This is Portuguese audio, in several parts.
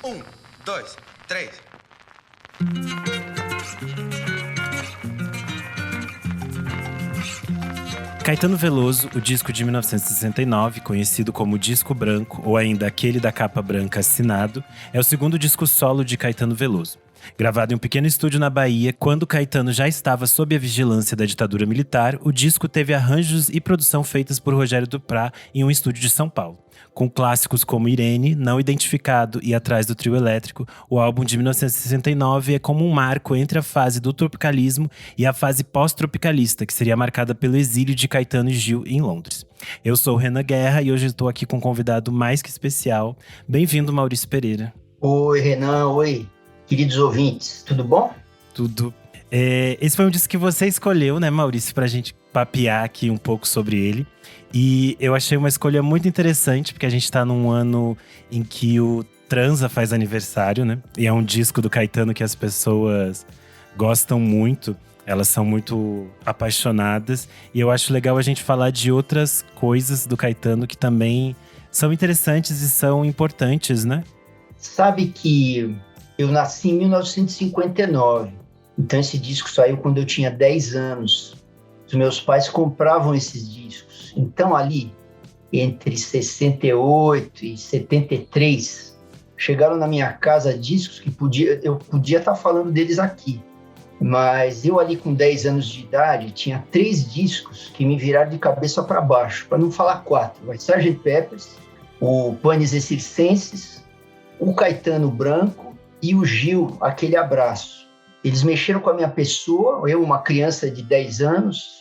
Um, dois, três. Caetano Veloso, o disco de 1969, conhecido como Disco Branco, ou ainda aquele da capa branca assinado, é o segundo disco solo de Caetano Veloso. Gravado em um pequeno estúdio na Bahia, quando Caetano já estava sob a vigilância da ditadura militar, o disco teve arranjos e produção feitas por Rogério Duprat em um estúdio de São Paulo. Com clássicos como Irene, Não Identificado e Atrás do Trio Elétrico, o álbum de 1969 é como um marco entre a fase do tropicalismo e a fase pós-tropicalista, que seria marcada pelo exílio de Caetano e Gil em Londres. Eu sou o Renan Guerra e hoje estou aqui com um convidado mais que especial. Bem-vindo, Maurício Pereira. Oi, Renan. Oi, queridos ouvintes. Tudo bom? Tudo. Esse foi um disco que você escolheu, né, Maurício, pra gente papear aqui um pouco sobre ele. E eu achei uma escolha muito interessante, porque a gente tá num ano em que o Transa faz aniversário, né? E é um disco do Caetano que as pessoas gostam muito. Elas são muito apaixonadas. E eu acho legal a gente falar de outras coisas do Caetano que também são interessantes e são importantes, né? Sabe que eu nasci em 1959. Então esse disco saiu quando eu tinha 10 anos. Os meus pais compravam esses discos. Então ali, entre 68 e 73, chegaram na minha casa discos que eu podia estar falando deles aqui. Mas eu ali com 10 anos de idade, tinha 3 discos que me viraram de cabeça para baixo, para não falar 4. Vai Sgt. Peppers, o Panis et Circenses, o Caetano Branco e o Gil, Aquele Abraço. Eles mexeram com a minha pessoa, eu, uma criança de 10 anos,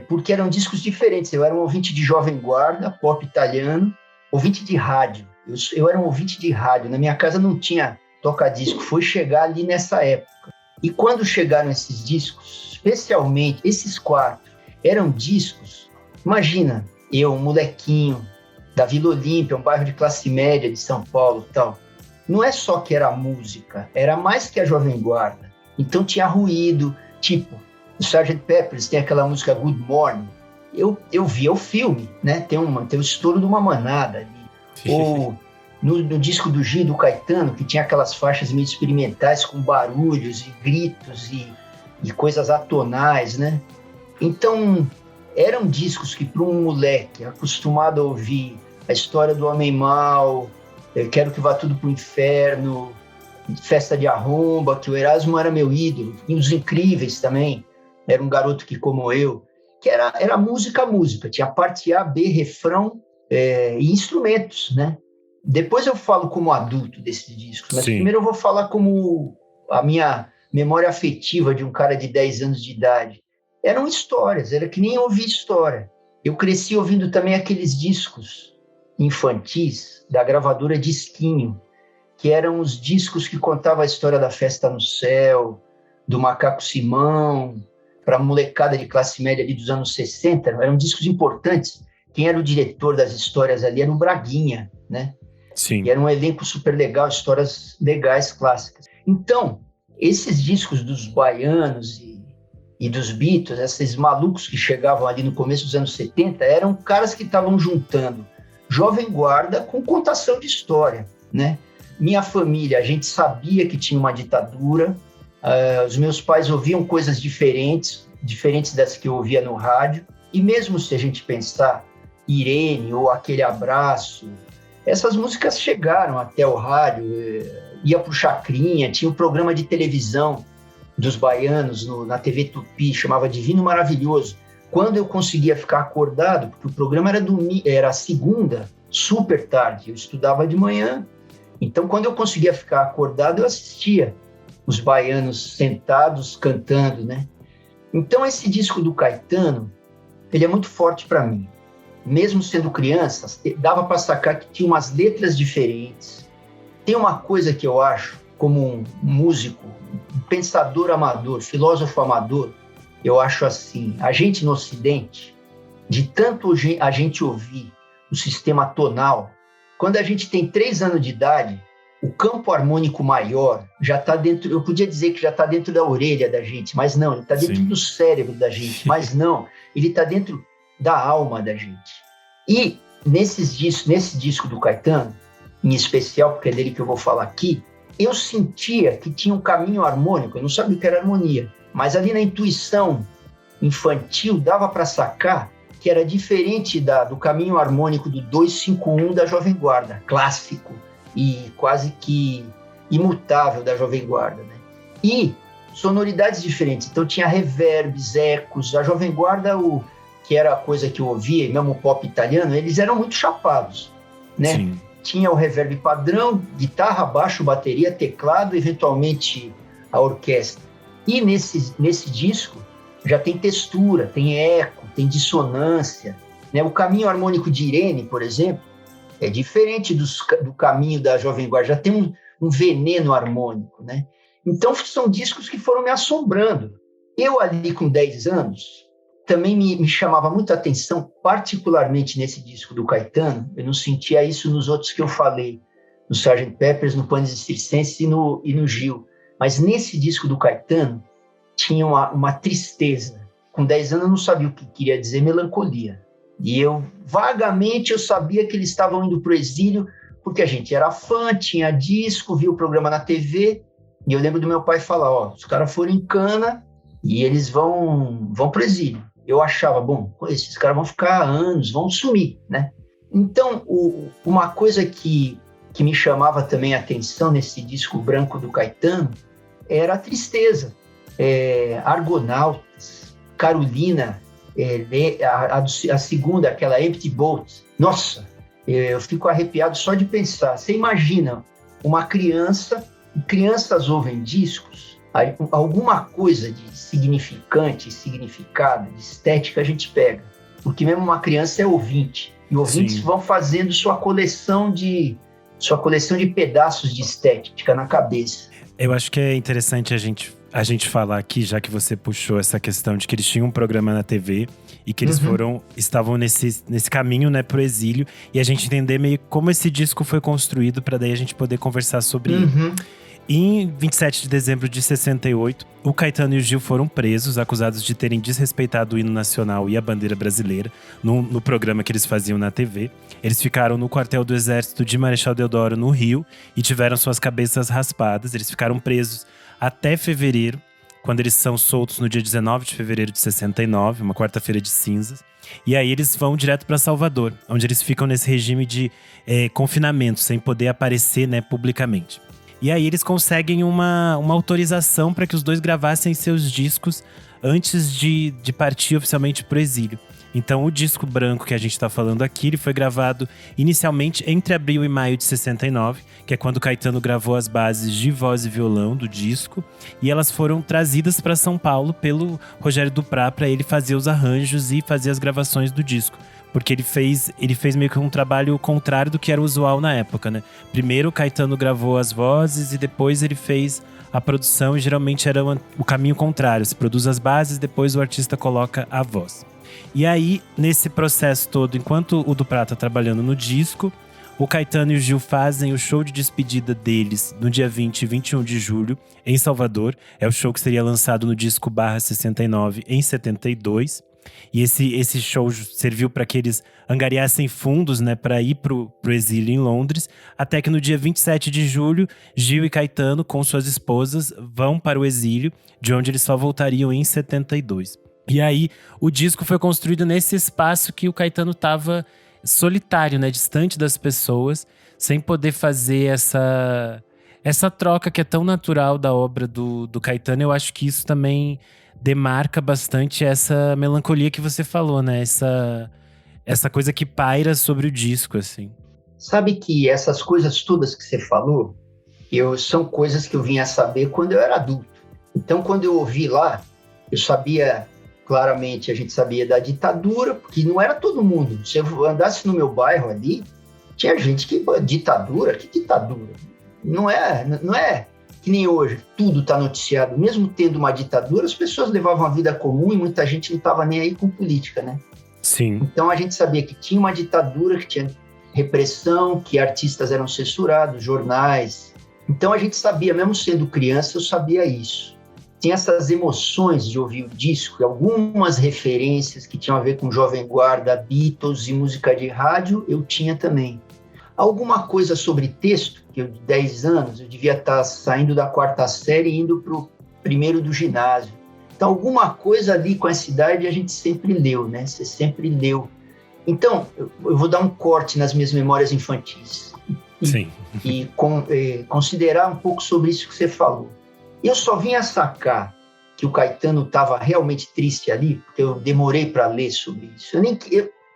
porque eram discos diferentes. Eu era um ouvinte de Jovem Guarda, pop italiano, ouvinte de rádio. Eu era um ouvinte de rádio. Na minha casa não tinha toca-disco, foi chegar ali nessa época. E quando chegaram esses discos, especialmente esses 4, eram discos, imagina, eu, um molequinho da Vila Olímpia, um bairro de classe média de São Paulo e tal. Não é só que era música, era mais que a Jovem Guarda. Então tinha ruído, tipo, o Sgt. Peppers tem aquela música Good Morning. Eu via o filme, né? Tem o estouro de uma manada ali. Ou no disco do Gil, do Caetano, que tinha aquelas faixas meio experimentais com barulhos e gritos e coisas atonais, né? Então, eram discos que para um moleque acostumado a ouvir a história do homem mau, Quero que vá tudo pro inferno, Festa de Arromba, que o Erasmo era meu ídolo, e Os Incríveis também, era um garoto que como eu, que era música, tinha parte A, B, refrão e instrumentos, né? Depois eu falo como adulto desses discos, mas primeiro eu vou falar como a minha memória afetiva de um cara de 10 anos de idade. Eram histórias, era que nem ouvir história. Eu cresci ouvindo também aqueles discos infantis da gravadora Disquinho, que eram os discos que contavam a história da Festa no Céu, do Macaco Simão, para a molecada de classe média ali dos anos 60, eram discos importantes. Quem era o diretor das histórias ali era o Braguinha, né? Sim. E era um elenco super legal, histórias legais, clássicas. Então, esses discos dos baianos e dos Beatles, esses malucos que chegavam ali no começo dos anos 70, eram caras que estavam juntando Jovem Guarda com contação de história, né? Minha família, a gente sabia que tinha uma ditadura, os meus pais ouviam coisas diferentes das que eu ouvia no rádio, e mesmo se a gente pensar Irene ou Aquele Abraço, essas músicas chegaram até o rádio, ia pro Chacrinha, tinha um programa de televisão dos baianos na TV Tupi, chamava Divino Maravilhoso. Quando eu conseguia ficar acordado, porque o programa era segunda, super tarde, eu estudava de manhã, então quando eu conseguia ficar acordado, eu assistia os baianos sentados, cantando, né? Então esse disco do Caetano, ele é muito forte para mim. Mesmo sendo criança, dava para sacar que tinha umas letras diferentes. Tem uma coisa que eu acho, como um músico, um pensador amador, filósofo amador, eu acho assim, a gente no Ocidente, de tanto a gente ouvir o sistema tonal, quando a gente tem 3 anos de idade, o campo harmônico maior já está dentro, eu podia dizer que já está dentro da orelha da gente, mas não, ele está dentro do cérebro da gente, mas não, ele está dentro da alma da gente. E nesse disco do Caetano, em especial, porque é dele que eu vou falar aqui, eu sentia que tinha um caminho harmônico, eu não sabia o que era harmonia, mas ali na intuição infantil dava para sacar que era diferente do caminho harmônico do 251 da Jovem Guarda, clássico e quase que imutável da Jovem Guarda, né? E sonoridades diferentes, então tinha reverbs, ecos, a Jovem Guarda, que era a coisa que eu ouvia, e mesmo o pop italiano, eles eram muito chapados, né? Sim. Tinha o reverb padrão, guitarra, baixo, bateria, teclado, eventualmente a orquestra. E nesse disco já tem textura, tem eco, tem dissonância, né? O caminho harmônico de Irene, por exemplo, é diferente do caminho da Jovem Guarda, já tem um veneno harmônico, né? Então são discos que foram me assombrando. Eu ali com 10 anos, também me chamava muita atenção, particularmente nesse disco do Caetano, eu não sentia isso nos outros que eu falei, no Sgt. Peppers, no Panis e Circenses e no Gil, mas nesse disco do Caetano tinha uma tristeza. Com 10 anos eu não sabia o que queria dizer melancolia, e vagamente eu sabia que eles estavam indo para o exílio, porque a gente era fã, tinha disco, via o programa na TV, e eu lembro do meu pai falar, os caras foram em cana e eles vão para o exílio. Eu achava, bom, esses caras vão ficar anos, vão sumir, né? Então, uma coisa que me chamava também a atenção nesse disco branco do Caetano era a tristeza. Argonautas, Carolina, a segunda, aquela Empty Boat. Nossa, eu fico arrepiado só de pensar. Você imagina uma crianças ouvem discos, alguma coisa de significante, significado, de estética a gente pega. Porque mesmo uma criança é ouvinte. E ouvintes vão fazendo sua coleção de pedaços de estética na cabeça. Eu acho que é interessante a gente falar aqui, já que você puxou essa questão de que eles tinham um programa na TV e que eles estavam nesse caminho, né, pro exílio. E a gente entender meio como esse disco foi construído, para daí a gente poder conversar sobre ele. Em 27 de dezembro de 68, o Caetano e o Gil foram presos, acusados de terem desrespeitado o hino nacional e a bandeira brasileira no programa que eles faziam na TV. Eles ficaram no quartel do Exército de Marechal Deodoro, no Rio, e tiveram suas cabeças raspadas. Eles ficaram presos até fevereiro, quando eles são soltos no dia 19 de fevereiro de 69, uma quarta-feira de cinzas. E aí eles vão direto para Salvador, onde eles ficam nesse regime de confinamento, sem poder aparecer, né, publicamente. E aí eles conseguem uma autorização para que os dois gravassem seus discos antes de partir oficialmente para o exílio. Então o disco branco que a gente está falando aqui, ele foi gravado inicialmente entre abril e maio de 69, que é quando o Caetano gravou as bases de voz e violão do disco. E elas foram trazidas para São Paulo pelo Rogério Duprat para ele fazer os arranjos e fazer as gravações do disco. Porque ele fez meio que um trabalho contrário do que era usual na época, né? Primeiro o Caetano gravou as vozes e depois ele fez a produção, e geralmente era o caminho contrário. Se produz as bases, depois o artista coloca a voz. E aí, nesse processo todo, enquanto o Duprat tá trabalhando no disco, o Caetano e o Gil fazem o show de despedida deles no dia 20 e 21 de julho, em Salvador. É o show que seria lançado no disco /69 em 72. E esse show serviu para que eles angariassem fundos, né, para ir pro exílio em Londres, até que no dia 27 de julho, Gil e Caetano, com suas esposas, vão para o exílio, de onde eles só voltariam em 72. E aí, o disco foi construído nesse espaço que o Caetano estava solitário, né, distante das pessoas, sem poder fazer essa troca que é tão natural da obra do Caetano. Eu acho que isso também demarca bastante essa melancolia que você falou, né? Essa coisa que paira sobre o disco, assim. Sabe que essas coisas todas que você falou, são coisas que eu vinha a saber quando eu era adulto. Então, quando eu ouvi lá, eu sabia claramente, a gente sabia da ditadura, porque não era todo mundo. Se eu andasse no meu bairro ali, tinha gente que… Ditadura? Que ditadura? Não é que nem hoje, tudo está noticiado. Mesmo tendo uma ditadura, as pessoas levavam a vida comum e muita gente não estava nem aí com política, né? Sim. Então a gente sabia que tinha uma ditadura, que tinha repressão, que artistas eram censurados, jornais. Então a gente sabia, mesmo sendo criança, eu sabia isso. Tinha essas emoções de ouvir o disco, algumas referências que tinham a ver com Jovem Guarda, Beatles e música de rádio, eu tinha também. Alguma coisa sobre texto, que eu de 10 anos, eu devia estar saindo da 4ª série e indo para o 1º do ginásio. Então, alguma coisa ali com essa idade a gente sempre leu, né? Você sempre leu. Então, eu vou dar um corte nas minhas memórias infantis. Sim. E considerar um pouco sobre isso que você falou. Eu só vim a sacar que o Caetano estava realmente triste ali, porque eu demorei para ler sobre isso.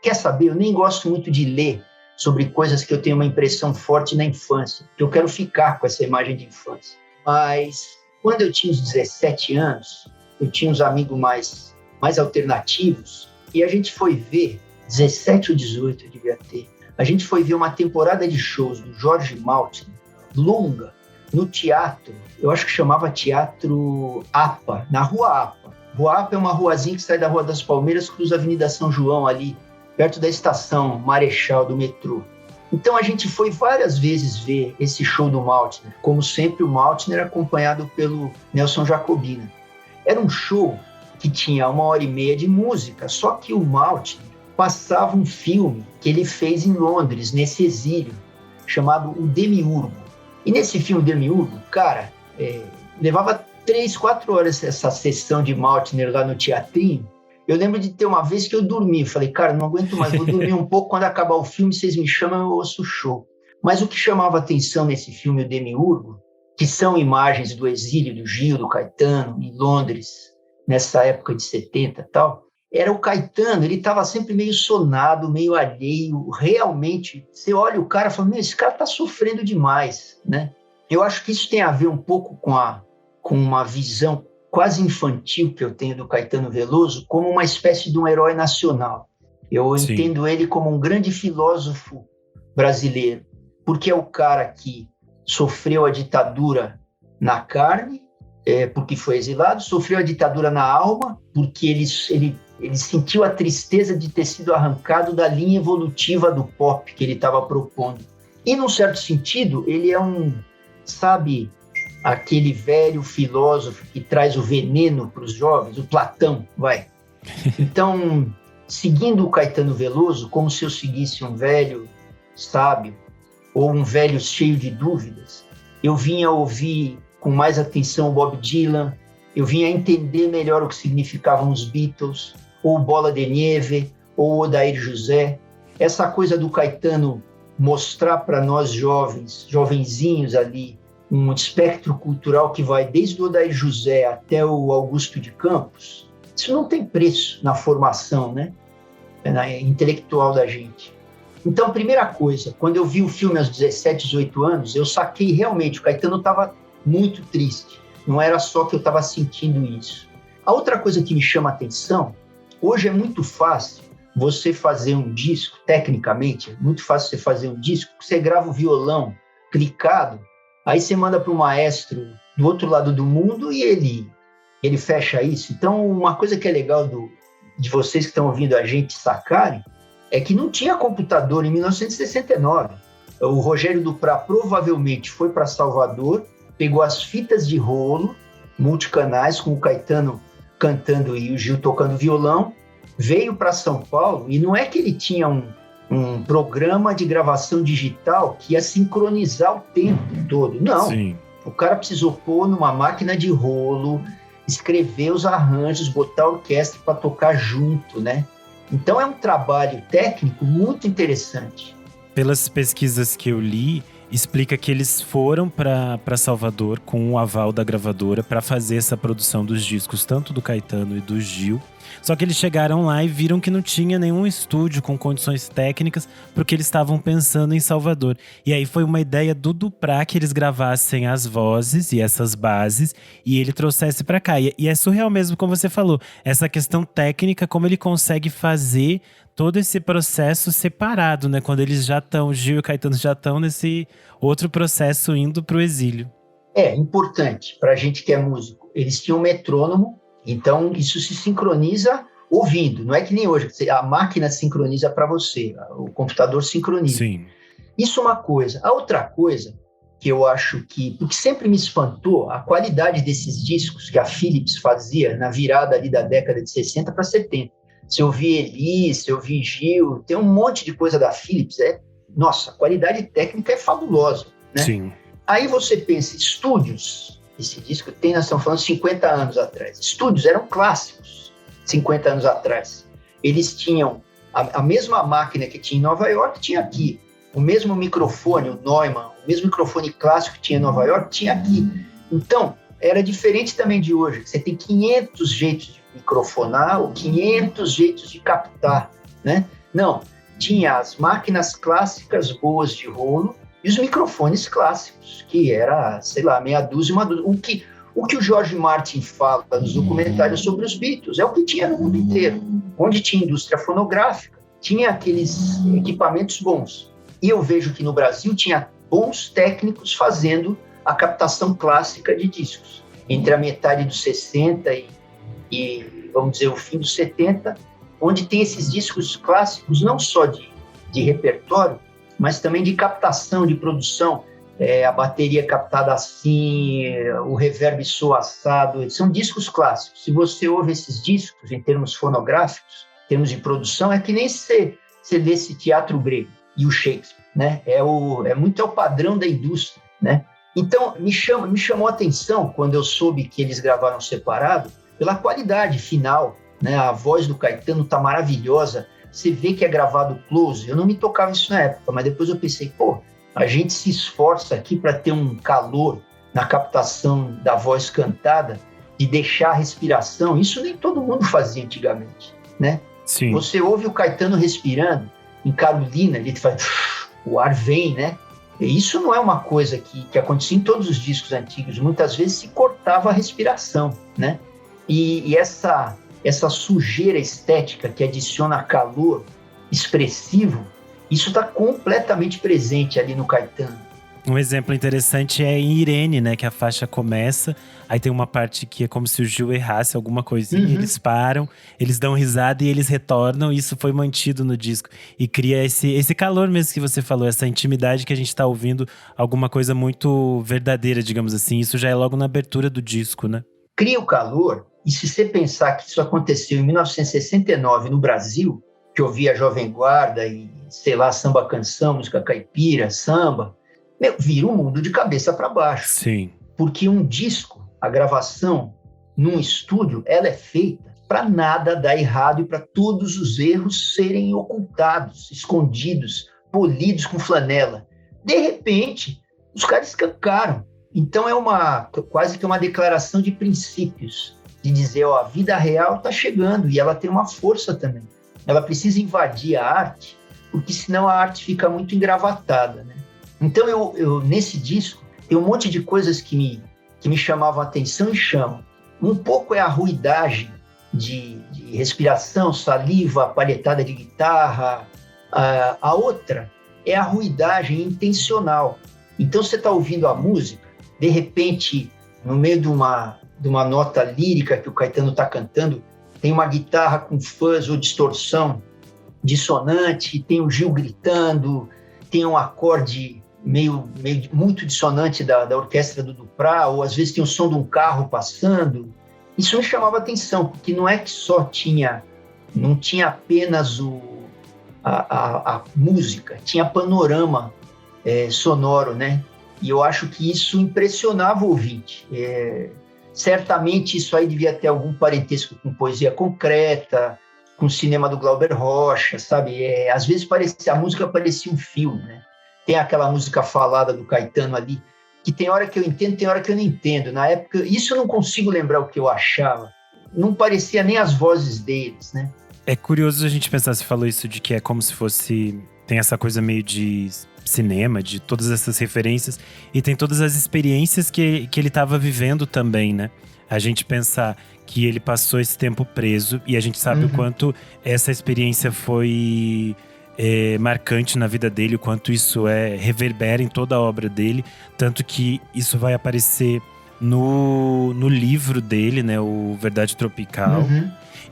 Quer saber, eu nem gosto muito de ler sobre coisas que eu tenho uma impressão forte na infância, que eu quero ficar com essa imagem de infância. Mas, quando eu tinha uns 17 anos, eu tinha uns amigos mais alternativos, e a gente foi ver, 17 ou 18 eu devia ter, a gente foi ver uma temporada de shows do Jorge Maltner, longa, no teatro, eu acho que chamava Teatro APA, na Rua APA. Rua APA é uma ruazinha que sai da Rua das Palmeiras, cruza a Avenida São João ali, perto da estação Marechal do metrô. Então a gente foi várias vezes ver esse show do Maltner, como sempre o Maltner acompanhado pelo Nelson Jacobina. Era um show que tinha 1h30 de música, só que o Maltner passava um filme que ele fez em Londres, nesse exílio, chamado O Demiurgo. E nesse filme Demiurgo, cara, levava 3, 4 horas essa sessão de Maltner lá no teatrinho. Eu lembro de ter uma vez que eu dormi, falei, cara, não aguento mais, vou dormir um pouco, quando acabar o filme, vocês me chamam, eu ouço o show. Mas o que chamava atenção nesse filme, O Demiurgo, que são imagens do exílio do Gil, do Caetano, em Londres, nessa época de 70 e tal, era o Caetano, ele estava sempre meio sonado, meio alheio, realmente, você olha o cara e fala, meu, esse cara está sofrendo demais, né? Eu acho que isso tem a ver um pouco com uma visão quase infantil que eu tenho do Caetano Veloso, como uma espécie de um herói nacional. Eu Sim. entendo ele como um grande filósofo brasileiro, porque é o cara que sofreu a ditadura na carne, porque foi exilado, sofreu a ditadura na alma, porque ele sentiu a tristeza de ter sido arrancado da linha evolutiva do pop que ele estava propondo. E, num certo sentido, ele é aquele velho filósofo que traz o veneno para os jovens, o Platão, vai. Então, seguindo o Caetano Veloso, como se eu seguisse um velho sábio ou um velho cheio de dúvidas, eu vinha ouvir com mais atenção o Bob Dylan, eu vinha entender melhor o que significavam os Beatles, ou Bola de Neve, ou Odair José. Essa coisa do Caetano mostrar para nós jovenzinhos ali, um espectro cultural que vai desde o Odair José até o Augusto de Campos, isso não tem preço na formação, né? Na intelectual da gente. Então, primeira coisa, quando eu vi o filme aos 17, 18 anos, eu saquei realmente, o Caetano estava muito triste. Não era só que eu estava sentindo isso. A outra coisa que me chama a atenção, hoje é muito fácil você fazer um disco, tecnicamente, é muito fácil você fazer um disco, você grava o violão clicado, aí você manda para o maestro do outro lado do mundo e ele fecha isso. Então, uma coisa que é legal de vocês que estão ouvindo a gente sacarem, é que não tinha computador em 1969. O Rogério Duprat provavelmente foi para Salvador, pegou as fitas de rolo, multicanais, com o Caetano cantando e o Gil tocando violão, veio para São Paulo, e não é que ele tinha um programa de gravação digital que ia sincronizar o tempo todo. Não. Sim. O cara precisou pôr numa máquina de rolo, escrever os arranjos, botar a orquestra para tocar junto, né? Então é um trabalho técnico muito interessante. Pelas pesquisas que eu li, explica que eles foram para Salvador com o aval da gravadora para fazer essa produção dos discos, tanto do Caetano e do Gil. Só que eles chegaram lá e viram que não tinha nenhum estúdio com condições técnicas porque eles estavam pensando em Salvador. E aí foi uma ideia do Duprat que eles gravassem as vozes e essas bases e ele trouxesse para cá. E é surreal mesmo, como você falou, essa questão técnica, como ele consegue fazer todo esse processo separado, né? Quando eles já estão, Gil e o Caetano já estão nesse outro processo indo para o exílio. É importante para a gente que é músico. Eles tinham um metrônomo, então isso se sincroniza ouvindo. Não é que nem hoje, a máquina sincroniza para você, o computador sincroniza. Sim. Isso é uma coisa. A outra coisa que eu acho porque sempre me espantou, a qualidade desses discos que a Philips fazia na virada ali da década de 60 para 70. Se eu vi Elis, se eu vi Gil, tem um monte de coisa da Philips, nossa, a qualidade técnica é fabulosa, né? Sim. Aí você pensa, estúdios, esse disco tem, nós estamos falando 50 anos atrás, estúdios eram clássicos 50 anos atrás. Eles tinham a mesma máquina que tinha em Nova York, tinha aqui. O mesmo microfone, o Neumann, o mesmo microfone clássico que tinha em Nova York, tinha aqui. Então, era diferente também de hoje. Você tem 500 jeitos de microfonar ou 500 jeitos de captar, né? Não, tinha as máquinas clássicas boas de rolo e os microfones clássicos, que era, sei lá, meia dúzia, uma dúzia. O que o George Martin fala nos documentários sobre os Beatles é o que tinha no mundo inteiro. Onde tinha indústria fonográfica, tinha aqueles equipamentos bons. E eu vejo que no Brasil tinha bons técnicos fazendo a captação clássica de discos. Entre a metade dos 60 e vamos dizer, o fim dos 70, onde tem esses discos clássicos não só de repertório, mas também de captação, de produção. A bateria captada assim, o reverb soa assado. São discos clássicos. Se você ouve esses discos em termos fonográficos, em termos de produção, é que nem você vê esse teatro grego e o Shakespeare, né? Muito o padrão da indústria, né? Então, me chamou a atenção, quando eu soube que eles gravaram separado, pela qualidade final, né? A voz do Caetano tá maravilhosa, você vê que é gravado close. Eu não me tocava isso na época, mas depois eu pensei, a gente se esforça aqui para ter um calor na captação da voz cantada, de deixar a respiração. Isso nem todo mundo fazia antigamente, né? Sim. Você ouve o Caetano respirando, em Carolina, ele faz, o ar vem, né? E isso não é uma coisa que acontecia em todos os discos antigos. Muitas vezes se cortava a respiração, né? E essa sujeira estética que adiciona calor expressivo, isso está completamente presente ali no Caetano. Um exemplo interessante é em Irene, né? Que a faixa começa, aí tem uma parte que é como se o Gil errasse alguma coisinha, eles param, eles dão risada e eles retornam, e isso foi mantido no disco. E cria esse calor mesmo que você falou, essa intimidade que a gente tá ouvindo, alguma coisa muito verdadeira, digamos assim. Isso já é logo na abertura do disco, né? Cria o calor, e se você pensar que isso aconteceu em 1969 no Brasil, que eu via Jovem Guarda e, sei lá, samba canção, música caipira, samba, vira o mundo de cabeça para baixo. Sim. Porque um disco, a gravação num estúdio, ela é feita para nada dar errado e para todos os erros serem ocultados, escondidos, polidos com flanela. De repente, os caras escancaram. Então quase que uma declaração de princípios, de dizer, a vida real está chegando e ela tem uma força também. Ela precisa invadir a arte, porque senão a arte fica muito engravatada, né? Então, eu nesse disco, tem um monte de coisas que me chamavam a atenção e chamam. Um pouco é a ruidagem de respiração, saliva, palhetada de guitarra. A outra é a ruidagem intencional. Então, você está ouvindo a música, de repente, no meio de uma nota lírica que o Caetano está cantando, tem uma guitarra com fuzz ou distorção dissonante, tem o Gil gritando, tem um acorde meio muito dissonante da orquestra do Duprat, ou às vezes tem o som de um carro passando. Isso me chamava a atenção, porque não é que não tinha apenas a música, tinha panorama sonoro, né? E eu acho que isso impressionava o ouvinte. Certamente isso aí devia ter algum parentesco com poesia concreta, com o cinema do Glauber Rocha, sabe? Às vezes a música parecia um filme, né? Tem aquela música falada do Caetano ali, que tem hora que eu entendo, tem hora que eu não entendo. Na época, isso eu não consigo lembrar o que eu achava. Não parecia nem as vozes deles, né? É curioso a gente pensar, você falou isso de que é como se fosse… Tem essa coisa meio de cinema, de todas essas referências. E tem todas as experiências que ele estava vivendo também, né? A gente pensar que ele passou esse tempo preso. E a gente sabe o quanto essa experiência foi… marcante na vida dele, o quanto isso reverbera em toda a obra dele, tanto que isso vai aparecer no livro dele, né, o Verdade Tropical,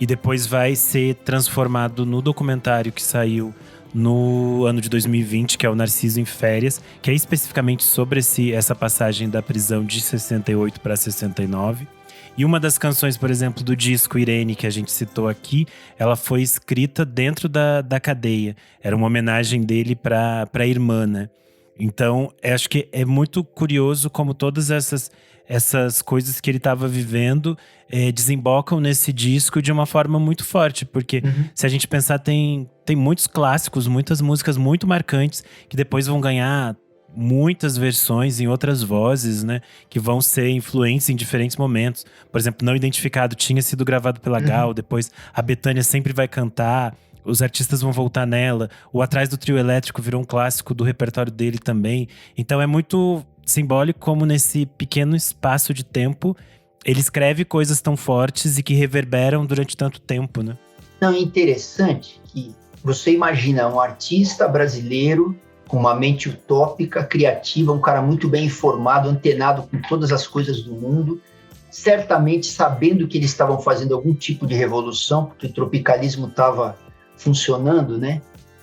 e depois vai ser transformado no documentário que saiu no ano de 2020, que é o Narciso em Férias, que é especificamente sobre essa passagem da prisão de 68 para 69. E uma das canções, por exemplo, do disco Irene, que a gente citou aqui, ela foi escrita dentro da cadeia. Era uma homenagem dele para a irmã, né? Então, acho que é muito curioso como todas essas coisas que ele estava vivendo desembocam nesse disco de uma forma muito forte. Porque se a gente pensar, tem muitos clássicos, muitas músicas muito marcantes que depois vão ganhar muitas versões em outras vozes, né? Que vão ser influentes em diferentes momentos. Por exemplo, Não Identificado tinha sido gravado pela Gal, depois a Bethânia sempre vai cantar. Os artistas vão voltar nela. O Atrás do Trio Elétrico virou um clássico do repertório dele também. Então é muito simbólico como nesse pequeno espaço de tempo ele escreve coisas tão fortes e que reverberam durante tanto tempo, né? Não, é interessante que você imagina um artista brasileiro com uma mente utópica, criativa, um cara muito bem informado, antenado com todas as coisas do mundo, certamente sabendo que eles estavam fazendo algum tipo de revolução, porque o tropicalismo estava funcionando, né?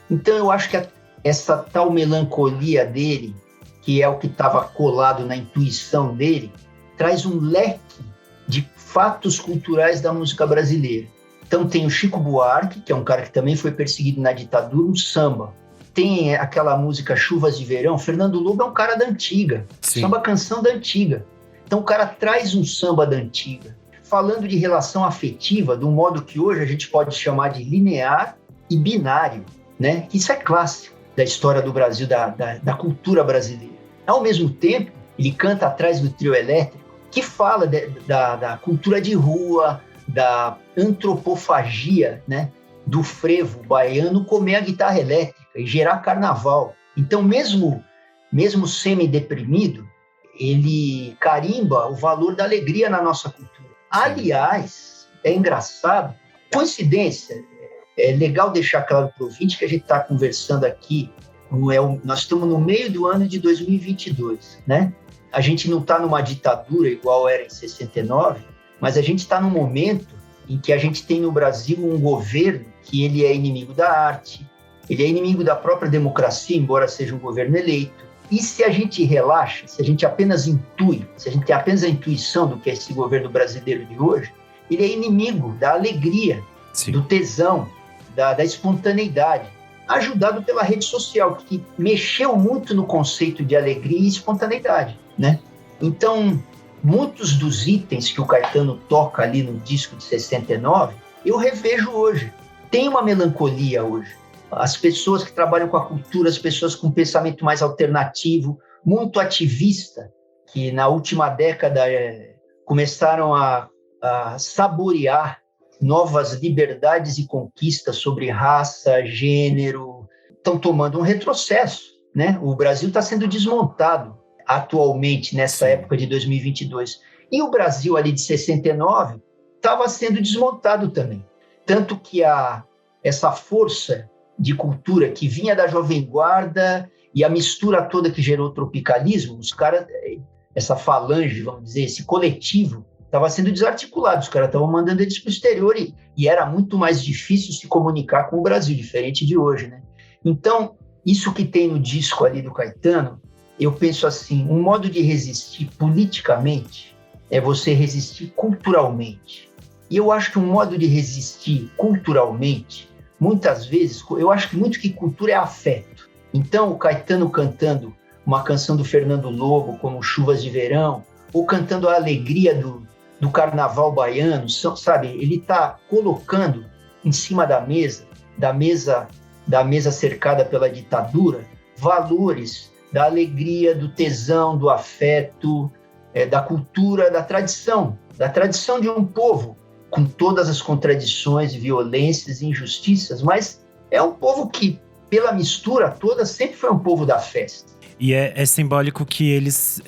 Então eu acho que essa tal melancolia dele, que é o que estava colado na intuição dele, traz um leque de fatos culturais da música brasileira. Então tem o Chico Buarque, que é um cara que também foi perseguido na ditadura, um samba. Tem aquela música Chuvas de Verão. Fernando Lobo é um cara da antiga, samba canção da antiga. Então o cara traz um samba da antiga, falando de relação afetiva, de um modo que hoje a gente pode chamar de linear e binário, né? Isso é clássico da história do Brasil, da cultura brasileira. Ao mesmo tempo, ele canta Atrás do Trio Elétrico, que fala da cultura de rua, da antropofagia, né? Do frevo baiano comer a guitarra elétrica e gerar carnaval. Então, mesmo semi-deprimido, ele carimba o valor da alegria na nossa cultura. Aliás, é engraçado, coincidência, é legal deixar claro para o ouvinte que a gente está conversando aqui, nós estamos no meio do ano de 2022, né? A gente não está numa ditadura igual era em 69, mas a gente está num momento em que a gente tem no Brasil um governo que ele é inimigo da arte, ele é inimigo da própria democracia, embora seja um governo eleito. E se a gente relaxa, se a gente apenas intui, se a gente tem apenas a intuição do que é esse governo brasileiro de hoje, ele é inimigo da alegria, do tesão, da espontaneidade, ajudado pela rede social, que mexeu muito no conceito de alegria e espontaneidade, né? Então, muitos dos itens que o Caetano toca ali no disco de 69, eu revejo hoje. Tem uma melancolia hoje. As pessoas que trabalham com a cultura, as pessoas com um pensamento mais alternativo, muito ativista, que na última década começaram a saborear novas liberdades e conquistas sobre raça, gênero, estão tomando um retrocesso, né? O Brasil está sendo desmontado atualmente, nessa época de 2022. E o Brasil ali de 69 estava sendo desmontado também. Tanto que essa força de cultura que vinha da Jovem Guarda e a mistura toda que gerou o tropicalismo, os caras, essa falange, vamos dizer, esse coletivo, estava sendo desarticulado, os caras estavam mandando eles para o exterior e era muito mais difícil se comunicar com o Brasil, diferente de hoje, né? Então, isso que tem no disco ali do Caetano, eu penso assim, um modo de resistir politicamente é você resistir culturalmente. E eu acho que um modo de resistir culturalmente, muitas vezes, eu acho que muito que cultura é afeto. Então, o Caetano cantando uma canção do Fernando Lobo, como Chuvas de Verão, ou cantando a alegria do carnaval baiano, sabe? Ele está colocando em cima da mesa cercada pela ditadura, valores da alegria, do tesão, do afeto, da cultura, da tradição de um povo, com todas as contradições, violências e injustiças, mas é um povo que, pela mistura toda, sempre foi um povo da festa. E é simbólico que eles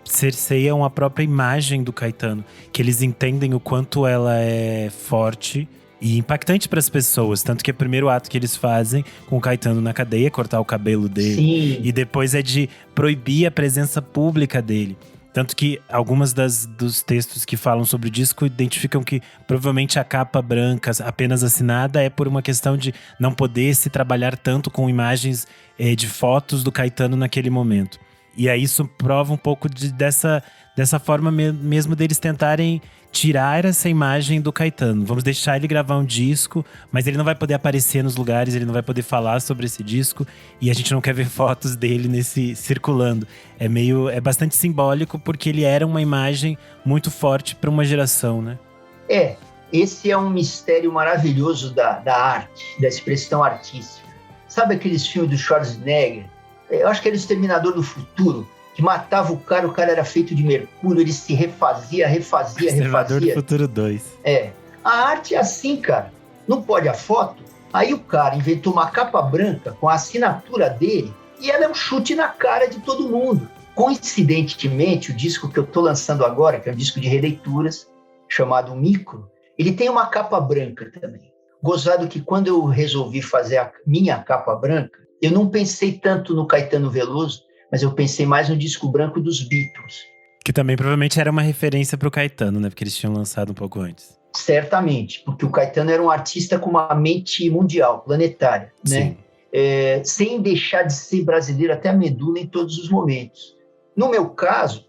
cerceiam a própria imagem do Caetano, que eles entendem o quanto ela é forte e impactante para as pessoas. Tanto que é o primeiro ato que eles fazem com o Caetano na cadeia, cortar o cabelo dele. Sim. E depois é de proibir a presença pública dele. Tanto que algumas dos textos que falam sobre o disco identificam que provavelmente a capa branca apenas assinada é por uma questão de não poder se trabalhar tanto com imagens de fotos do Caetano naquele momento. E aí isso prova um pouco dessa forma mesmo deles tentarem tirar essa imagem do Caetano. Vamos deixar ele gravar um disco, mas ele não vai poder aparecer nos lugares, ele não vai poder falar sobre esse disco, e a gente não quer ver fotos dele circulando. É bastante simbólico, porque ele era uma imagem muito forte para uma geração, né? Esse é um mistério maravilhoso da arte, da expressão artística. Sabe aqueles filmes do Schwarzenegger? Eu acho que era o Exterminador do Futuro, que matava o cara era feito de mercúrio, ele se refazia. Exterminador do Futuro 2. A arte é assim, cara. Não pode a foto? Aí o cara inventou uma capa branca com a assinatura dele e ela é um chute na cara de todo mundo. Coincidentemente, o disco que eu tô lançando agora, que é um disco de releituras, chamado Micro, ele tem uma capa branca também. Gozado que quando eu resolvi fazer a minha capa branca, eu não pensei tanto no Caetano Veloso, mas eu pensei mais no disco branco dos Beatles. Que também provavelmente era uma referência pro Caetano, né? Porque eles tinham lançado um pouco antes. Certamente, porque o Caetano era um artista com uma mente mundial, planetária, né? Sem deixar de ser brasileiro até a medula em todos os momentos. No meu caso,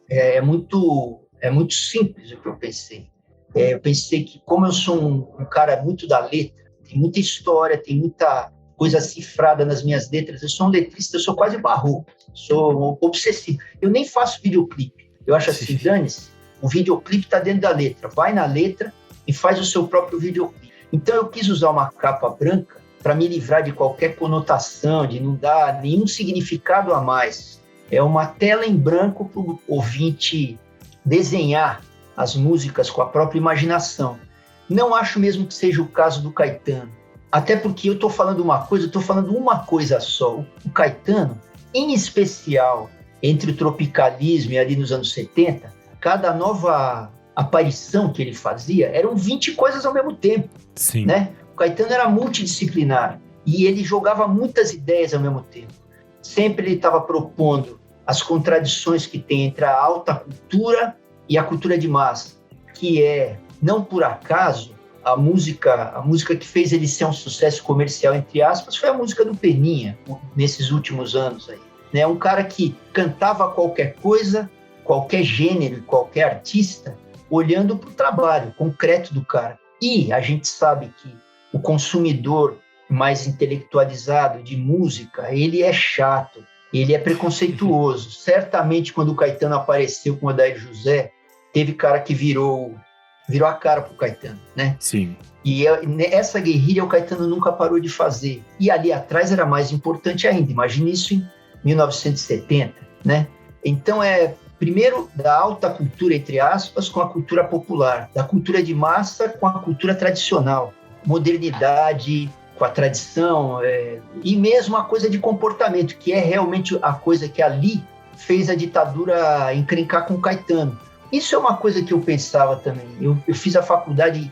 é muito simples o que eu pensei. Eu pensei que, como eu sou um cara muito da letra, tem muita história, tem muita coisa cifrada nas minhas letras, eu sou um letrista, eu sou quase barroco, sou obsessivo. Eu nem faço videoclipe. Eu acho assim, dane-se, o videoclipe está dentro da letra. Vai na letra e faz o seu próprio videoclipe. Então eu quis usar uma capa branca para me livrar de qualquer conotação, de não dar nenhum significado a mais. É uma tela em branco para o ouvinte desenhar as músicas com a própria imaginação. Não acho mesmo que seja o caso do Caetano. Até porque eu estou falando uma coisa só. O Caetano, em especial, entre o tropicalismo e ali nos anos 70, cada nova aparição que ele fazia eram 20 coisas ao mesmo tempo. Sim. Né? O Caetano era multidisciplinar e ele jogava muitas ideias ao mesmo tempo. Sempre ele estava propondo as contradições que tem entre a alta cultura e a cultura de massa, que é, não por acaso, a música que fez ele ser um sucesso comercial, entre aspas, foi a música do Peninha, nesses últimos anos aí. Né? Um cara que cantava qualquer coisa, qualquer gênero, qualquer artista, olhando para o trabalho concreto do cara. E a gente sabe que o consumidor mais intelectualizado de música, ele é chato, ele é preconceituoso. Certamente, quando o Caetano apareceu com o Odair José, teve cara que virou a cara pro Caetano, né? Sim. E essa guerrilha o Caetano nunca parou de fazer. E ali atrás era mais importante ainda. Imagine isso em 1970, né? Então primeiro, da alta cultura, entre aspas, com a cultura popular, da cultura de massa com a cultura tradicional, modernidade com a tradição, e mesmo a coisa de comportamento, que é realmente a coisa que ali fez a ditadura encrencar com o Caetano. Isso é uma coisa que eu pensava também. Eu fiz a faculdade,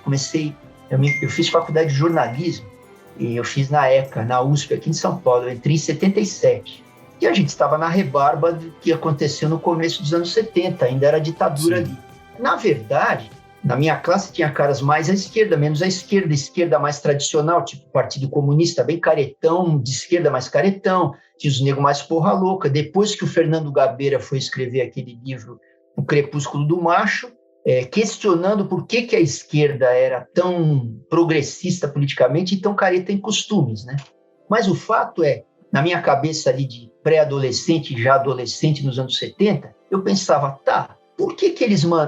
eu fiz faculdade de jornalismo, e eu fiz na ECA, na USP, aqui em São Paulo. Eu entrei em 77. E a gente estava na rebarba do que aconteceu no começo dos anos 70, ainda era ditadura. Sim. Ali. Na verdade, na minha classe tinha caras mais à esquerda, menos à esquerda mais tradicional, tipo Partido Comunista, bem caretão, de esquerda mais caretão, tinha os negros mais porra louca. Depois que o Fernando Gabeira foi escrever aquele livro, O Crepúsculo do Macho, questionando por que a esquerda era tão progressista politicamente e tão careta em costumes, né? Mas o fato é, na minha cabeça ali de pré-adolescente, já adolescente nos anos 70, eu pensava, por que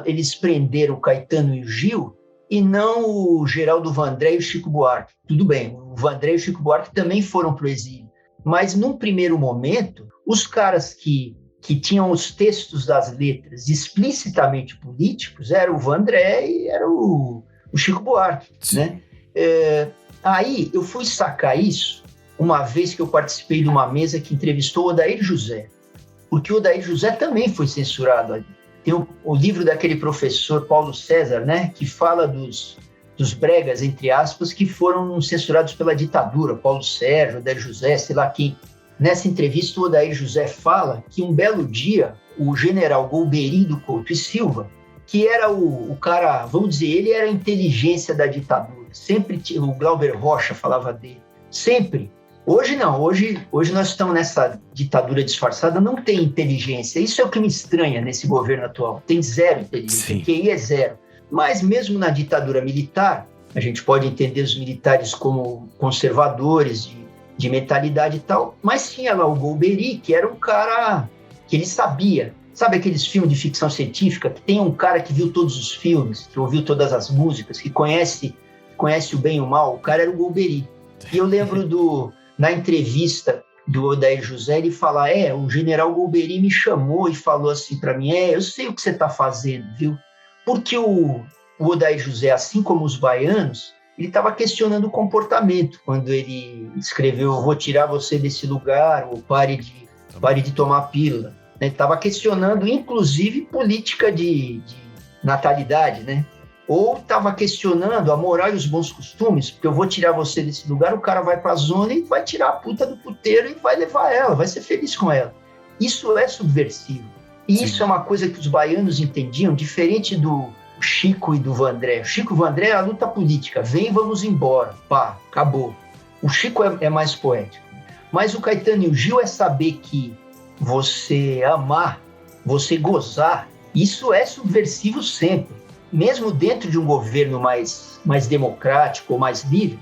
eles prenderam o Caetano e o Gil e não o Geraldo Vandré e o Chico Buarque? Tudo bem, o Vandré e o Chico Buarque também foram para o exílio, mas num primeiro momento, os caras que tinham os textos das letras explicitamente políticos eram o Vandré e era o Chico Buarque, né? Aí eu fui sacar isso uma vez que eu participei de uma mesa que entrevistou o Odair José, porque o Odair José também foi censurado ali. Tem o livro daquele professor Paulo César, né, que fala dos bregas, entre aspas, que foram censurados pela ditadura, Paulo Sérgio, Odair José, sei lá quem. Nessa entrevista, o Odair José fala que um belo dia, o general Golbery do Couto e Silva, que era o cara, vamos dizer, ele era a inteligência da ditadura. Sempre o Glauber Rocha falava dele. Sempre. Hoje não, hoje nós estamos nessa ditadura disfarçada, não tem inteligência. Isso é o que me estranha nesse governo atual. Tem zero inteligência, Sim. QI é zero. Mas mesmo na ditadura militar, a gente pode entender os militares como conservadores, de mentalidade e tal, mas tinha lá o Golbery, que era um cara que ele sabia. Sabe aqueles filmes de ficção científica, que tem um cara que viu todos os filmes, que ouviu todas as músicas, que conhece o bem e o mal? O cara era o Golbery. E eu lembro na entrevista do Odair José, ele fala, o general Golbery me chamou e falou assim para mim, eu sei o que você está fazendo, viu? Porque o Odair José, assim como os baianos, ele estava questionando o comportamento, quando ele escreveu, vou tirar você desse lugar, ou pare de tomar pílula. Ele estava questionando, inclusive, política de natalidade, né? Ou estava questionando a moral e os bons costumes, porque eu vou tirar você desse lugar, o cara vai para a zona e vai tirar a puta do puteiro e vai levar ela, vai ser feliz com ela. Isso é subversivo. E Sim. Isso é uma coisa que os baianos entendiam, diferente do Chico e do Vandré. O Chico e o Vandré é a luta política. Vem, vamos embora. Pá, acabou. O Chico é mais poético. Mas o Caetano e o Gil é saber que você amar, você gozar, isso é subversivo sempre. Mesmo dentro de um governo mais democrático ou mais livre,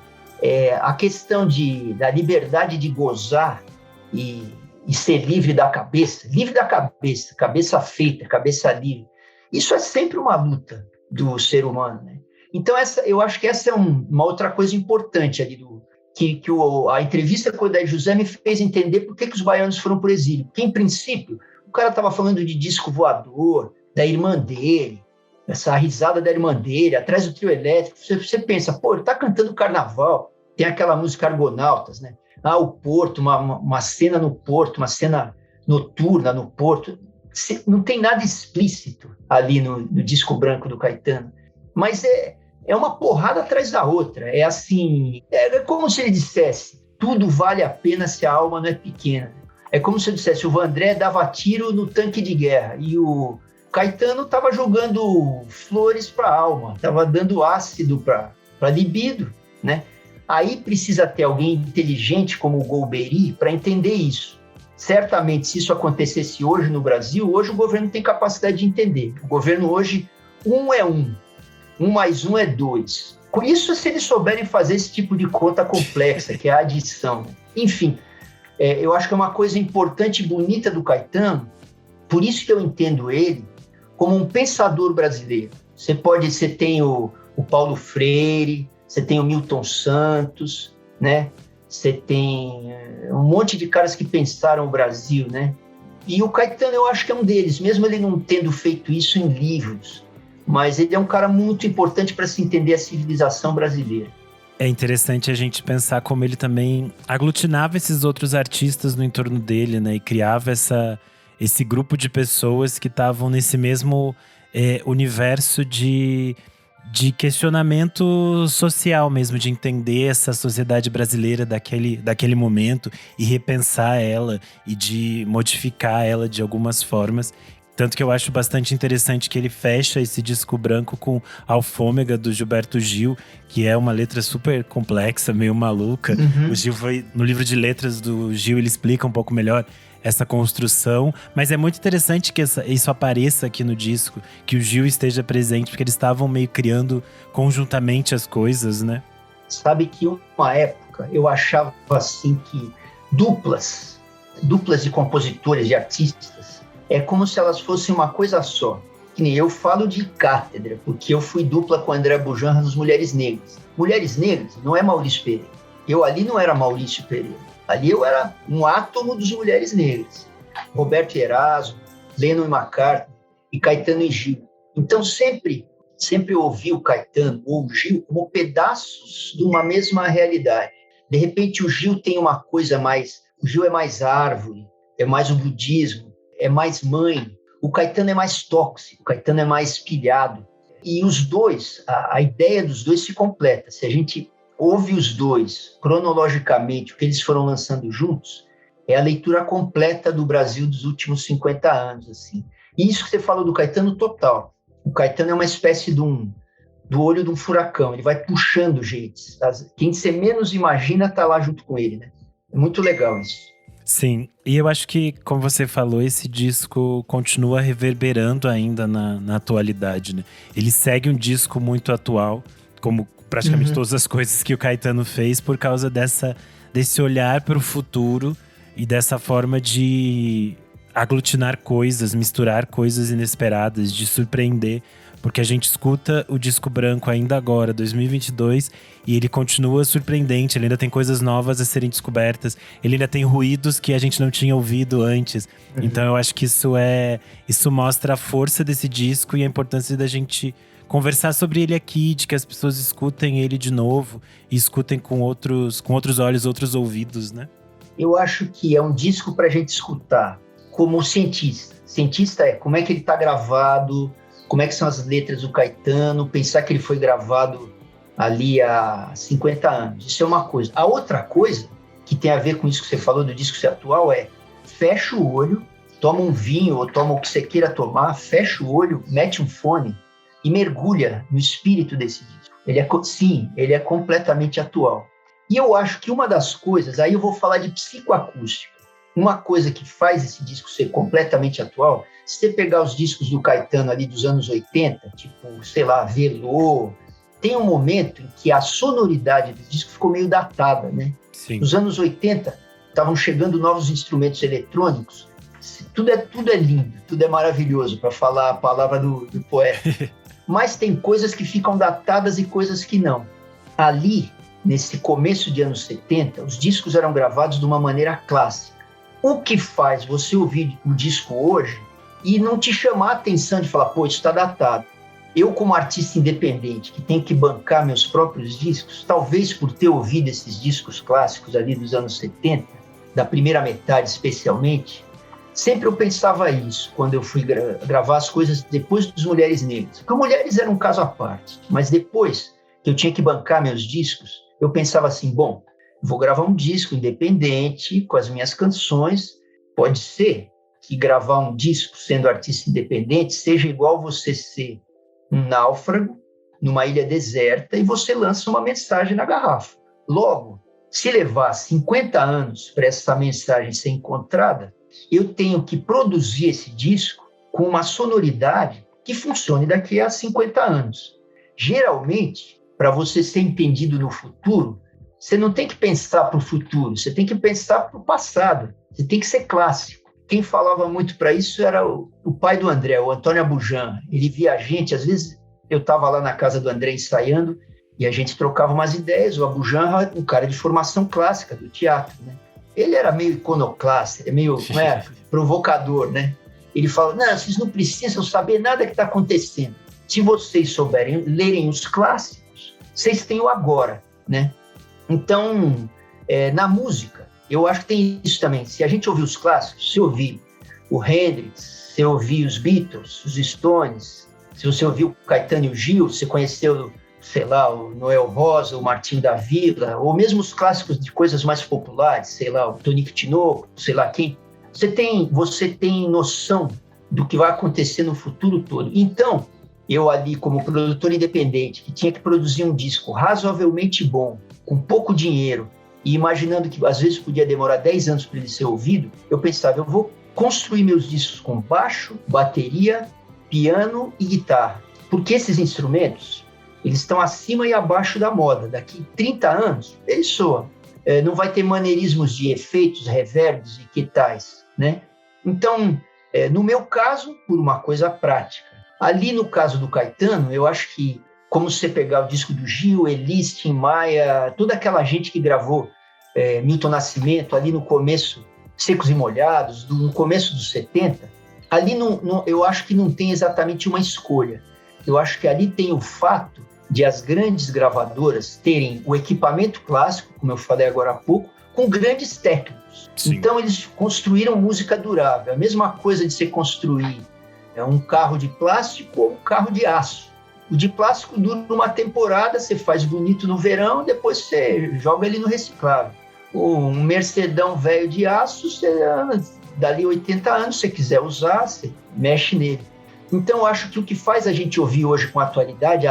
a questão da liberdade de gozar e ser livre da cabeça, cabeça feita, cabeça livre, isso é sempre uma luta do ser humano, né? Então, eu acho que essa é uma outra coisa importante ali, a entrevista com o Odair José me fez entender por que os baianos foram para o exílio. Porque, em princípio, o cara estava falando de disco voador, da irmã dele, essa risada da irmã dele, atrás do trio elétrico. Você pensa, ele está cantando carnaval, tem aquela música Argonautas, né? O Porto, uma cena no Porto, uma cena noturna no Porto. Não tem nada explícito ali no disco branco do Caetano, mas é uma porrada atrás da outra. É assim, é como se ele dissesse, tudo vale a pena se a alma não é pequena. É como se eu dissesse, o Vandré dava tiro no tanque de guerra e o Caetano estava jogando flores para a alma, estava dando ácido para libido, né? Aí precisa ter alguém inteligente como o Golbery para entender isso. Certamente, se isso acontecesse hoje no Brasil, hoje o governo tem capacidade de entender. O governo hoje, 1 é 1, 1 mais 1 é 2. Com isso, se eles souberem fazer esse tipo de conta complexa, que é a adição. Enfim, eu acho que é uma coisa importante e bonita do Caetano, por isso que eu entendo ele como um pensador brasileiro. Você tem o Paulo Freire, você tem o Milton Santos, né? Você tem um monte de caras que pensaram o Brasil, né? E o Caetano, eu acho que é um deles, mesmo ele não tendo feito isso em livros, mas ele é um cara muito importante para se entender a civilização brasileira. É interessante a gente pensar como ele também aglutinava esses outros artistas no entorno dele, né? E criava esse grupo de pessoas que estavam nesse mesmo universo de questionamento social mesmo, de entender essa sociedade brasileira daquele momento e repensar ela e de modificar ela de algumas formas. Tanto que eu acho bastante interessante que ele fecha esse disco branco com Alfômega, do Gilberto Gil, que é uma letra super complexa, meio maluca. Uhum. O Gil no livro de letras do Gil, ele explica um pouco melhor essa construção, mas é muito interessante que isso apareça aqui no disco, que o Gil esteja presente, porque eles estavam meio criando conjuntamente as coisas, né? Sabe que uma época eu achava assim que duplas de compositores, de artistas, é como se elas fossem uma coisa só. Que nem eu falo de cátedra, porque eu fui dupla com a André Bujanra nos Mulheres Negras. Mulheres Negras não é Maurício Pereira. Eu ali não era Maurício Pereira. Ali eu era um átomo dos Mulheres Negras. Roberto Erasmo, Lennon e McCartney, e Caetano e Gil. Então sempre eu ouvi o Caetano ou o Gil como pedaços de uma mesma realidade. De repente o Gil tem uma coisa mais... O Gil é mais árvore, é mais o budismo, é mais mãe. O Caetano é mais tóxico, o Caetano é mais pilhado. E os dois, a ideia dos dois se completa. Se a gente ouve os dois cronologicamente, o que eles foram lançando juntos, é a leitura completa do Brasil dos últimos 50 anos, assim. E isso que você falou do Caetano, total. O Caetano é uma espécie do olho de um furacão, ele vai puxando gente. Quem você menos imagina está lá junto com ele, né? É muito legal isso. Sim, e eu acho que, como você falou, esse disco continua reverberando ainda na atualidade, né? Ele segue um disco muito atual, como praticamente todas as coisas que o Caetano fez, por causa desse olhar para o futuro e dessa forma de aglutinar coisas, misturar coisas inesperadas, de surpreender. Porque a gente escuta o Disco Branco ainda agora, 2022, e ele continua surpreendente, ele ainda tem coisas novas a serem descobertas, ele ainda tem ruídos que a gente não tinha ouvido antes. Então eu acho que isso mostra a força desse disco e a importância da gente conversar sobre ele aqui, de que as pessoas escutem ele de novo e escutem com outros olhos, outros ouvidos, né? Eu acho que é um disco para a gente escutar como cientista. Cientista é como é que ele está gravado, como é que são as letras do Caetano, pensar que ele foi gravado ali há 50 anos. Isso é uma coisa. A outra coisa, que tem a ver com isso que você falou do disco ser atual, é fecha o olho, toma um vinho ou toma o que você queira tomar, fecha o olho, mete um fone e mergulha no espírito desse disco. Ele é completamente atual. E eu acho que uma das coisas, aí eu vou falar de psicoacústica, uma coisa que faz esse disco ser completamente atual, se você pegar os discos do Caetano ali dos anos 80, tipo, sei lá, Velô, tem um momento em que a sonoridade do disco ficou meio datada, né? Sim. Nos anos 80, estavam chegando novos instrumentos eletrônicos, tudo é lindo, tudo é maravilhoso, para falar a palavra do poeta. Mas tem coisas que ficam datadas e coisas que não. Ali, nesse começo de anos 70, os discos eram gravados de uma maneira clássica. O que faz você ouvir o disco hoje e não te chamar a atenção de falar, pô, isso está datado. Eu, como artista independente, que tenho que bancar meus próprios discos, talvez por ter ouvido esses discos clássicos ali dos anos 70, da primeira metade especialmente, sempre eu pensava isso quando eu fui gravar as coisas depois dos Mulheres Negras. Porque Mulheres era um caso à parte, mas depois que eu tinha que bancar meus discos, eu pensava assim, bom, vou gravar um disco independente com as minhas canções, pode ser que gravar um disco sendo artista independente seja igual você ser um náufrago numa ilha deserta e você lança uma mensagem na garrafa. Logo, se levar 50 anos para essa mensagem ser encontrada, eu tenho que produzir esse disco com uma sonoridade que funcione daqui a 50 anos. Geralmente, para você ser entendido no futuro, você não tem que pensar para o futuro, você tem que pensar para o passado, você tem que ser clássico. Quem falava muito para isso era o pai do André, o Antônio Abujamra. Ele via a gente, às vezes eu estava lá na casa do André ensaiando e a gente trocava umas ideias. O Abujamra, um cara de formação clássica do teatro, né? Ele era meio iconoclasta, ele é meio provocador, né? Ele fala, não, vocês não precisam saber nada que está acontecendo. Se vocês souberem, lerem os clássicos, vocês têm o agora, né? Então, na música, eu acho que tem isso também. Se a gente ouvir os clássicos, se ouvir o Hendrix, se ouvir os Beatles, os Stones, se você ouviu o Caetano e o Gil, você conheceu, sei lá, o Noel Rosa, o Martinho da Vila, ou mesmo os clássicos de coisas mais populares, sei lá, o Tonico Tinoco, sei lá quem, você tem noção do que vai acontecer no futuro todo. Então, eu ali, como produtor independente, que tinha que produzir um disco razoavelmente bom, com pouco dinheiro, e imaginando que às vezes podia demorar 10 anos para ele ser ouvido, eu pensava, eu vou construir meus discos com baixo, bateria, piano e guitarra. Porque esses instrumentos, eles estão acima e abaixo da moda. Daqui 30 anos, eles soam. Não vai ter maneirismos de efeitos, reverbs e que tais, né? Então, no meu caso, por uma coisa prática. Ali no caso do Caetano, eu acho que, como você pegar o disco do Gil, Elis, Tim Maia, toda aquela gente que gravou Milton Nascimento, ali no começo, Secos e Molhados, no começo dos 70, ali eu acho que não tem exatamente uma escolha. Eu acho que ali tem o fato de as grandes gravadoras terem o equipamento clássico, como eu falei agora há pouco, com grandes técnicos. Sim. Então, eles construíram música durável. A mesma coisa de você construir um carro de plástico ou um carro de aço. O de plástico dura uma temporada, você faz bonito no verão, depois você joga ele no reciclável. Um Mercedão velho de aço, você anda dali 80 anos, se você quiser usar, você mexe nele. Então, eu acho que o que faz a gente ouvir hoje com atualidade,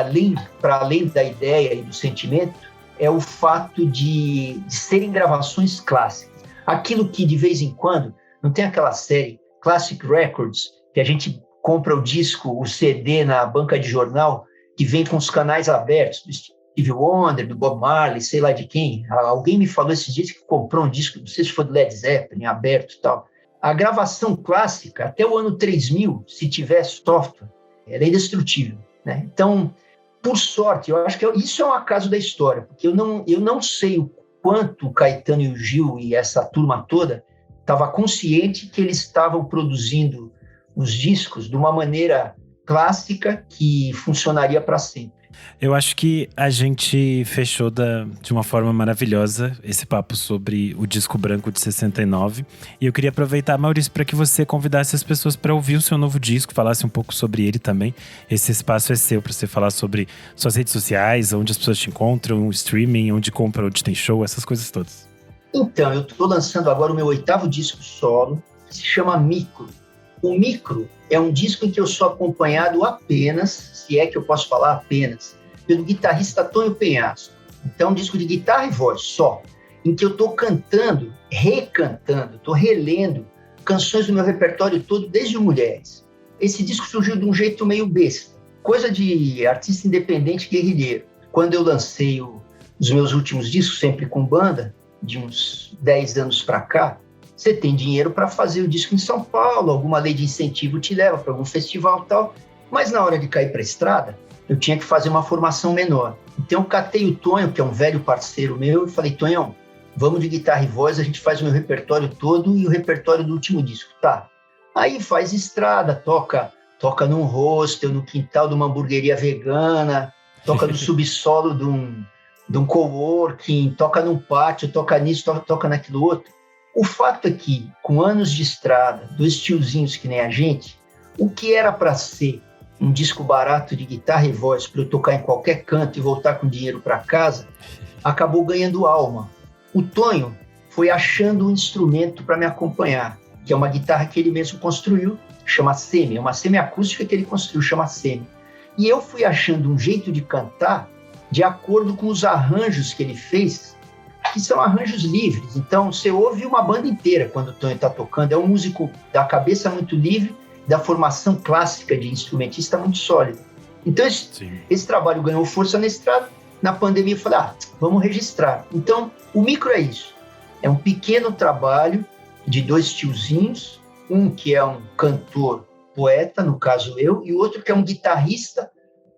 para além da ideia e do sentimento, é o fato de serem gravações clássicas. Aquilo que, de vez em quando, não tem aquela série Classic Records, que a gente compra o disco, o CD na banca de jornal, que vem com os canais abertos, do Stevie Wonder, do Bob Marley, sei lá de quem. Alguém me falou esses dias que comprou um disco, não sei se foi do Led Zeppelin, aberto e tal. A gravação clássica, até o ano 3000, se tiver software, ela é indestrutível, né? Então, por sorte, eu acho que isso é um acaso da história, porque eu não sei o quanto o Caetano e o Gil e essa turma toda estava consciente que eles estavam produzindo os discos de uma maneira clássica que funcionaria para sempre. Eu acho que a gente fechou de uma forma maravilhosa esse papo sobre o Disco Branco de 69. E eu queria aproveitar, Maurício, para que você convidasse as pessoas para ouvir o seu novo disco, falasse um pouco sobre ele também. Esse espaço é seu para você falar sobre suas redes sociais, onde as pessoas te encontram, o streaming, onde compra, onde tem show, essas coisas todas. Então, eu estou lançando agora o meu 8º disco solo, que se chama Micro. O Micro é um disco em que eu sou acompanhado apenas, se é que eu posso falar apenas, pelo guitarrista Tonho Penhasco. Então, um disco de guitarra e voz só, em que eu estou cantando, recantando, estou relendo canções do meu repertório todo, desde Mulheres. Esse disco surgiu de um jeito meio besta, coisa de artista independente guerrilheiro. Quando eu lancei os meus últimos discos, sempre com banda, de uns 10 anos para cá, você tem dinheiro para fazer o disco em São Paulo, alguma lei de incentivo te leva para algum festival e tal, mas na hora de cair para a estrada, eu tinha que fazer uma formação menor. Então eu catei o Tonho, que é um velho parceiro meu, e falei, Tonhão, vamos de guitarra e voz, a gente faz o meu repertório todo e o repertório do último disco, tá? Aí faz estrada, toca num hostel, no quintal de uma hamburgueria vegana, toca no subsolo de um coworking, toca num pátio, toca nisso, toca naquilo outro. O fato é que, com anos de estrada, 2 tiozinhos que nem a gente, o que era para ser um disco barato de guitarra e voz para eu tocar em qualquer canto e voltar com dinheiro para casa, acabou ganhando alma. O Tonho foi achando um instrumento para me acompanhar, que é uma guitarra que ele mesmo construiu, chama Semi, é uma semiacústica que ele construiu, chama Semi. E eu fui achando um jeito de cantar de acordo com os arranjos que ele fez, que são arranjos livres. Então, você ouve uma banda inteira quando o Tonho está tocando. É um músico da cabeça muito livre, da formação clássica de instrumentista muito sólida. Então, esse trabalho ganhou força na estrada. Na pandemia, eu falei, vamos registrar. Então, o Micro é isso. É um pequeno trabalho de 2 tiozinhos, um que é um cantor, poeta, no caso eu, e o outro que é um guitarrista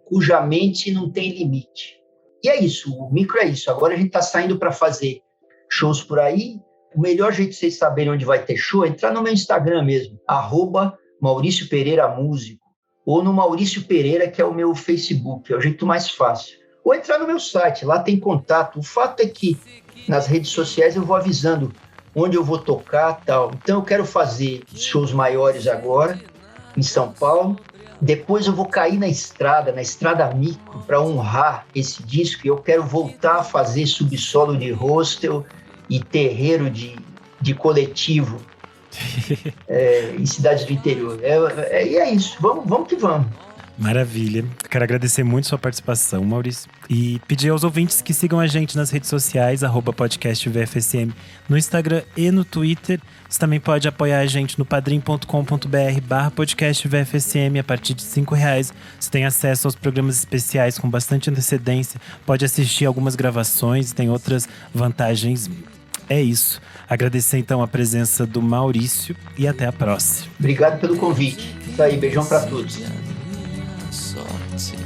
cuja mente não tem limite. E é isso, o Micro é isso. Agora a gente está saindo para fazer shows por aí. O melhor jeito de vocês saberem onde vai ter show é entrar no meu Instagram mesmo, @Maurício Pereira Músico, ou no Maurício Pereira, que é o meu Facebook, é o jeito mais fácil. Ou entrar no meu site, lá tem contato. O fato é que nas redes sociais eu vou avisando onde eu vou tocar e tal. Então eu quero fazer shows maiores agora, em São Paulo. Depois eu vou cair na estrada Micro, para honrar esse disco. E eu quero voltar a fazer subsolo de hostel e terreiro de coletivo em cidades do interior. E é isso, vamos que vamos. Maravilha. Quero agradecer muito sua participação, Maurício. E pedir aos ouvintes que sigam a gente nas redes sociais, @podcastvfsm, no Instagram e no Twitter. Você também pode apoiar a gente no padrim.com.br/podcastvfsm. A partir de R$5 você tem acesso aos programas especiais com bastante antecedência. Pode assistir algumas gravações, tem outras vantagens. É isso. Agradecer então a presença do Maurício e até a próxima. Obrigado pelo convite. Isso aí, beijão para todos. Sorte.